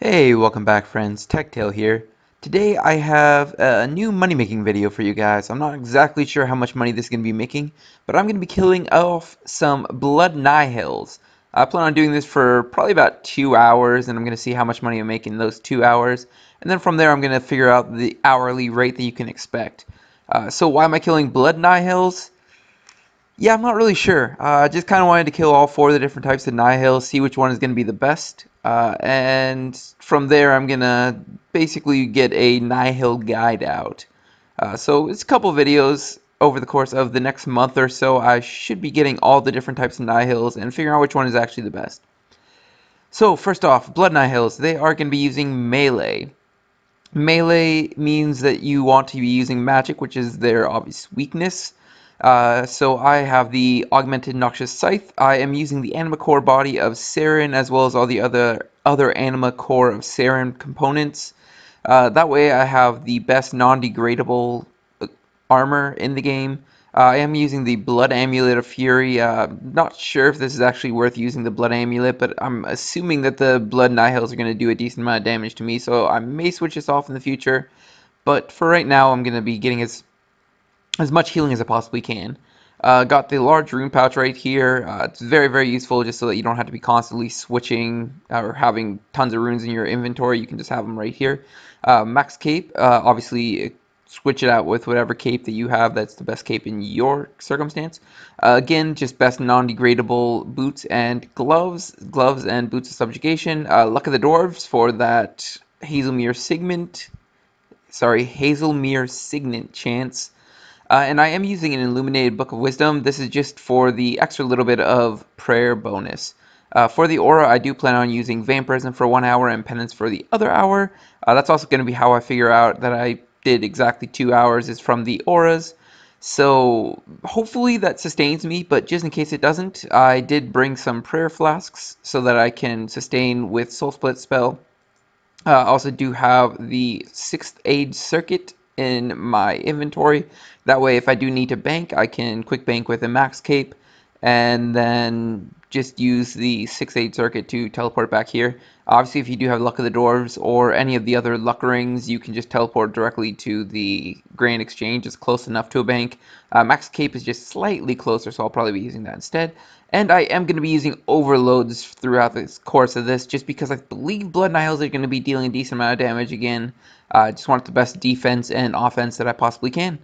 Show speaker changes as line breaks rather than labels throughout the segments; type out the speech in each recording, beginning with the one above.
Hey, welcome back friends, TechTale here. Today I have a new money making video for you guys. I'm not exactly sure how much money this is going to be making, but I'm going to be killing off some blood Nihils. I plan on doing this for probably about 2 hours, and I'm going to see how much money I make in those 2 hours. And then from there I'm going to figure out the hourly rate that you can expect. So why am I killing blood Nihils? Yeah, I'm not really sure. I just kind of wanted to kill all four of the different types of Nihil, see which one is going to be the best, and from there I'm going to basically get a Nihil guide out. So it's a couple videos over the course of the next month or so. I should be getting all the different types of Nihils and figuring out which one is actually the best. So first off, Blood Nihils, they are going to be using melee. Melee means that you want to be using magic, which is their obvious weakness. So I have the Augmented Noxious Scythe. I am using the Anima Core body of Saren as well as all the other Anima Core of Saren components. That way I have the best non-degradable armor in the game. I am using the Blood Amulet of Fury. Not sure if this is actually worth using the Blood Amulet, but I'm assuming that the Blood Nihils are going to do a decent amount of damage to me, so I may switch this off in the future. But for right now, I'm going to be getting as much healing as I possibly can. Got the large rune pouch right here. It's very, very useful just so that you don't have to be constantly switching or having tons of runes in your inventory. You can just have them right here. Max cape, obviously switch it out with whatever cape that you have that's the best cape in your circumstance. Again, just best non-degradable boots and gloves and boots of subjugation. Luck of the Dwarves for that Hazelmere Signet chance. And I am using an Illuminated Book of Wisdom. This is just for the extra little bit of prayer bonus. For the aura, I do plan on using Vampirism for 1 hour and Penance for the other hour. That's also going to be how I figure out that I did exactly 2 hours is from the auras. So hopefully that sustains me, but just in case it doesn't, I did bring some prayer flasks so that I can sustain with Soul Split spell. I also do have the 6th aid circuit in my inventory. That way if I do need to bank, I can quick bank with a max cape and then just use the 6th aid circuit to teleport back here. Obviously if you do have Luck of the Dwarves or any of the other luck rings, you can just teleport directly to the Grand Exchange. It's close enough to a bank. Max cape is just slightly closer, so I'll probably be using that instead. And I am going to be using overloads throughout the course of this, just because I believe Blood Nihils are going to be dealing a decent amount of damage again. I just want the best defense and offense that I possibly can.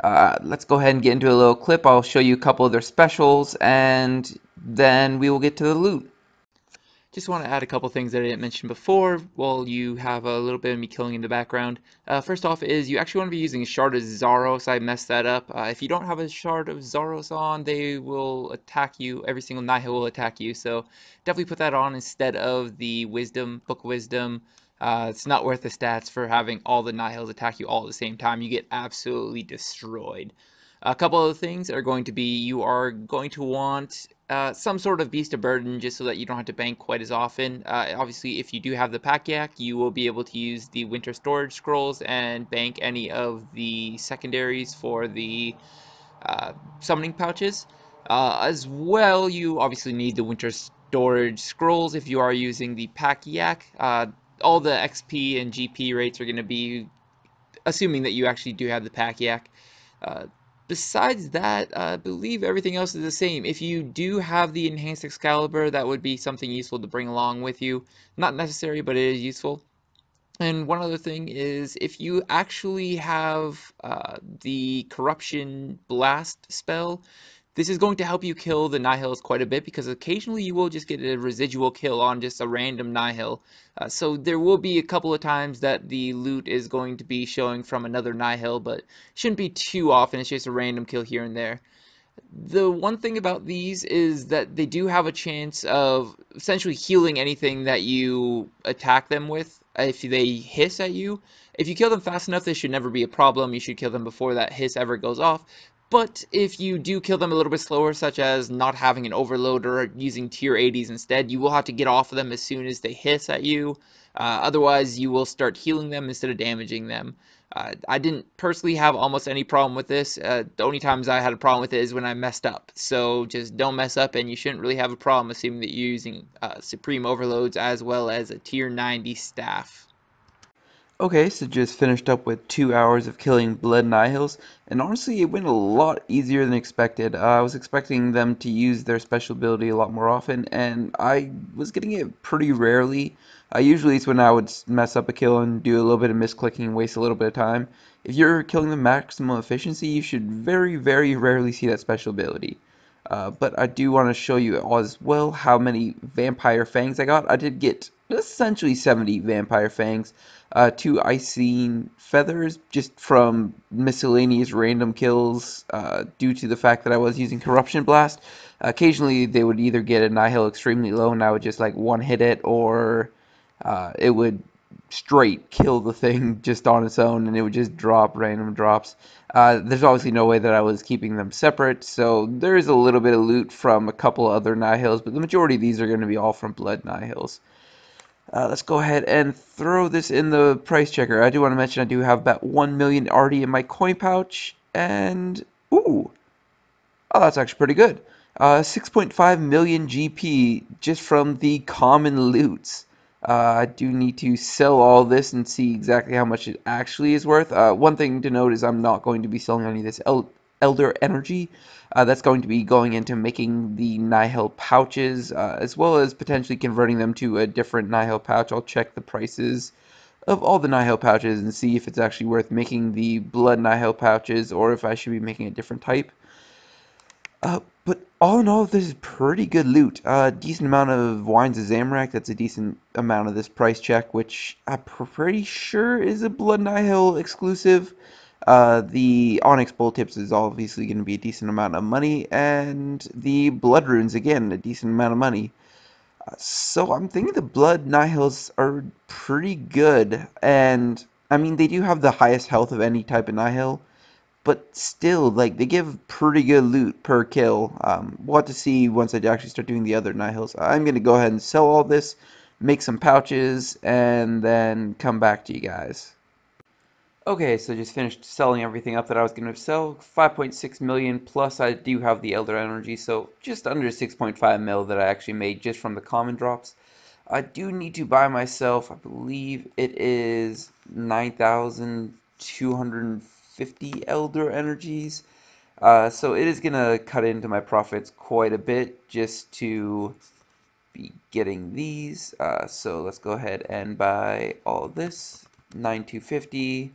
Let's go ahead and get into a little clip. I'll show you a couple of their specials, and then we will get to the loot. Just want to add a couple things that I didn't mention before while you have a little bit of me killing in the background. First off is you actually want to be using a Shard of Zaros. I messed that up. If you don't have a Shard of Zaros on, they will attack you. Every single Nihil will attack you. So definitely put that on instead of the Book of Wisdom. It's not worth the stats for having all the Nihils attack you all at the same time. You get absolutely destroyed. A couple of things are going to be you are going to want some sort of Beast of Burden just so that you don't have to bank quite as often. Obviously, if you do have the Pack Yak, you will be able to use the Winter Storage Scrolls and bank any of the secondaries for the summoning pouches. As well, you obviously need the Winter Storage Scrolls if you are using the Pack Yak. All the XP and GP rates are going to be assuming that you actually do have the Pack Yak. Uh, Besides that, I believe everything else is the same. If you do have the Enhanced Excalibur, that would be something useful to bring along with you. Not necessary, but it is useful. And one other thing is, if you actually have the Corruption Blast spell, this is going to help you kill the Nihils quite a bit because occasionally you will just get a residual kill on just a random Nihil. So there will be a couple of times that the loot is going to be showing from another Nihil, but shouldn't be too often. It's just a random kill here and there. The one thing about these is that they do have a chance of essentially healing anything that you attack them with if they hiss at you. If you kill them fast enough, this should never be a problem. You should kill them before that hiss ever goes off. But if you do kill them a little bit slower, such as not having an overload or using tier 80s instead, you will have to get off of them as soon as they hiss at you. Otherwise, you will start healing them instead of damaging them.
I didn't personally have almost any problem with this. The only times I had a problem with it is when I messed up. So just don't mess up, and you shouldn't really have a problem assuming that you're using Supreme Overloads as well as a Tier 90 staff.
Okay, so just finished up with 2 hours of killing Blood Nihils, and honestly, it went a lot easier than expected. I was expecting them to use their special ability a lot more often, and I was getting it pretty rarely. Usually, it's when I would mess up a kill and do a little bit of misclicking and waste a little bit of time. If you're killing the maximum efficiency, you should very, very rarely see that special ability. But I do want to show you as well how many Vampire Fangs I got. I did get essentially 70 Vampire Fangs, 2 Icing Feathers just from miscellaneous random kills due to the fact that I was using Corruption Blast. Occasionally they would either get a Nihil extremely low and I would just like one hit it, or it would straight kill the thing just on its own and it would just drop random drops. There's obviously no way that I was keeping them separate, so there is a little bit of loot from a couple other Nihils, but the majority of these are going to be all from Blood Nihils. Let's go ahead and throw this in the price checker. I do want to mention I do have about 1 million already in my coin pouch, and ooh, oh, that's actually pretty good. 6.5 million GP just from the common loots. I do need to sell all this and see exactly how much it actually is worth. One thing to note is I'm not going to be selling any of this Elder Energy. That's going to be going into making the Nihil pouches, as well as potentially converting them to a different Nihil pouch. I'll check the prices of all the Nihil pouches and see if it's actually worth making the Blood Nihil pouches or if I should be making a different type. But all in all, this is pretty good loot. Decent amount of Wines of Zamorak. That's a decent amount of this price check, which I'm pretty sure is a Blood Nihil exclusive. The Onyx Bull Tips is obviously going to be a decent amount of money, and the Blood Runes, again, a decent amount of money. So I'm thinking the Blood Nihils are pretty good, and I mean, they do have the highest health of any type of Nihil, but still, like, they give pretty good loot per kill. We'll have to see once I actually start doing the other Nihils. I'm going to go ahead and sell all this, make some pouches, and then come back to you guys. Okay, so just finished selling everything up that I was going to sell. 5.6 million, plus I do have the Elder Energy, so just under 6.5 mil that I actually made just from the common drops. I do need to buy myself, I believe it is 9,250 Elder Energies. So it is going to cut into my profits quite a bit just to be getting these. So let's go ahead and buy all this. 9,250.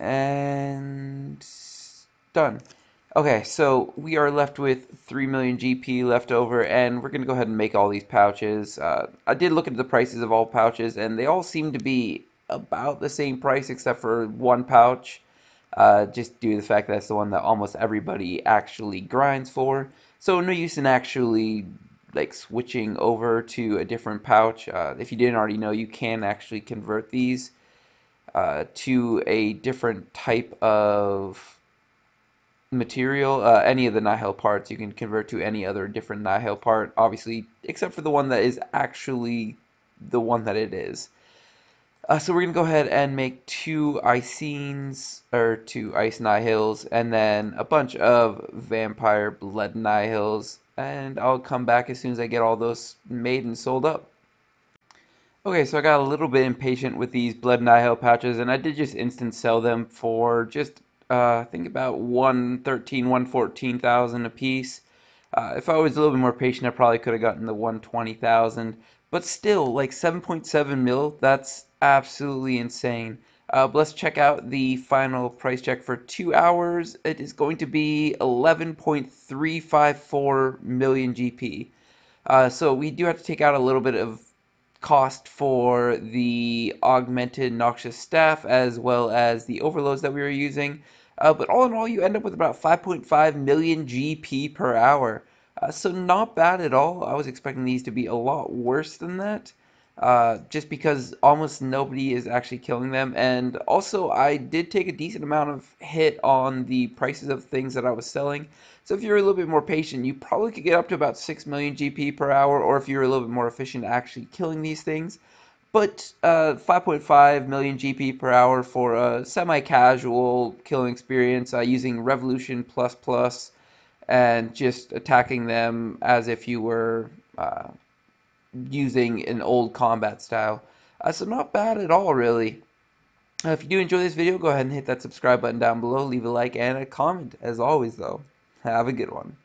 And done. Okay, so we are left with 3 million GP left over, and we're going to go ahead and make all these pouches. I did look at the prices of all pouches, and they all seem to be about the same price except for one pouch, just due to the fact that that's the one that almost everybody actually grinds for. So no use in actually like switching over to a different pouch. If you didn't already know, you can actually convert these to a different type of material. Any of the Nihil parts you can convert to any other different Nihil part, obviously, except for the one that is actually the one that it is. So we're going to go ahead and make 2 Icines, or 2 Ice Nihils, and then a bunch of Vampire Blood Nihils, and I'll come back as soon as I get all those made and sold up. Okay, so I got a little bit impatient with these Blood Nihil pouches, and I did just instant sell them for just, I think about 113, 114,000 a piece. If I was a little bit more patient, I probably could have gotten the 120,000. But still, like 7.7 mil, that's absolutely insane. But let's check out the final price check for 2 hours. It is going to be 11.354 million GP. So we do have to take out a little bit of cost for the augmented noxious staff as well as the overloads that we were using. But all in all, you end up with about 5.5 million GP per hour. So not bad at all. I was expecting these to be a lot worse than that. Just because almost nobody is actually killing them. And also, I did take a decent amount of hit on the prices of things that I was selling. So if you're a little bit more patient, you probably could get up to about 6 million GP per hour, or if you're a little bit more efficient actually killing these things. But 5.5 million GP per hour for a semi-casual killing experience using Revolution plus plus and just attacking them as if you were using an old combat style. So not bad at all, really. If you do enjoy this video, go ahead and hit that subscribe button down below, leave a like and a comment. As always, though, have a good one.